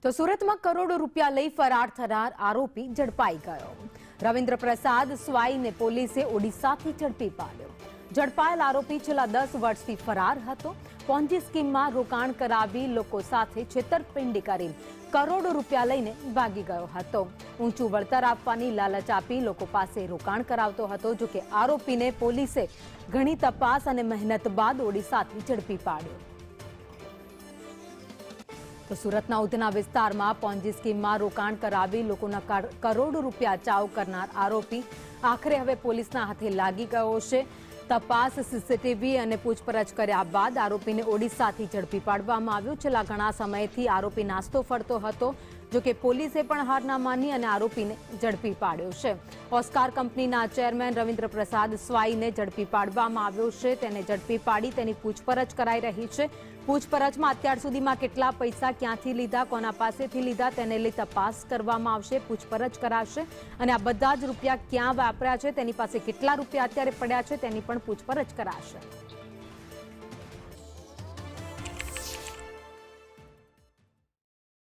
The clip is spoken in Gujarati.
તો સુરતમાં કરોડો રૂપિયા લઈ ફરાર થનાર આરોપી ઝડપાઈ ગયો। રવિન્દ્ર પ્રસાદ સ્વાઈને પોલીસે ઓડિશાથી ઝડપી પાડ્યો। ઝડપાયેલ આરોપી છેલ્લા 10 વર્ષથી ફરાર હતો। પોન્જી સ્કીમમાં રોકાણ કરાવી લોકો સાથે છેતરપિંડી કરી કરોડો રૂપિયા લઈને ભાગી ગયો હતો। ઊંચું વળતર આપવાની લાલચ આપી લોકો પાસે રોકાણ કરાવતો હતો। જો કે આરોપીને પોલીસે ઘણી તપાસ અને મહેનત બાદ ઓડિશાથી ઝડપી પાડ્યો। તો સુરતના ઉધના વિસ્તારમાં પોન્જી સ્કીમમાં રોકાણ કરાવી લોકોના કરોડો રૂપિયા ચાવ કરનાર આરોપી આખરે હવે પોલીસના હાથે લાગી ગયો છે। તપાસ સીસીટીવી અને પૂછપરછ કર્યા બાદ આરોપીને ઓડિશાથી ઝડપી પાડવામાં આવ્યો। છેલ્લા ઘણા સમયથી આરોપી નાસ્તો ફરતો હતો। જો કે પોલીસે પણ હાર ના માની અને આરોપીને ઝડપી પાડ્યો છે। ઓસ્કાર કંપનીના ચેરમેન રવિન્દ્ર પ્રસાદ સ્વાઈને ઝડપી પાડવામાં આવ્યો છે। તેને ઝડપી પાડી તેની પૂછપરછ કરાઈ રહી છે। પૂછપરછમાં અત્યાર સુધીમાં કેટલા પૈસા ક્યાંથી લીધા, કોના પાસેથી લીધા તેને લઈ તપાસ કરવામાં આવશે, પૂછપરછ કરાશે અને આ બધા જ રૂપિયા ક્યાં વાપર્યા છે, તેની પાસે કેટલા રૂપિયા અત્યારે પડ્યા છે તેની પણ પૂછપરછ કરાશે।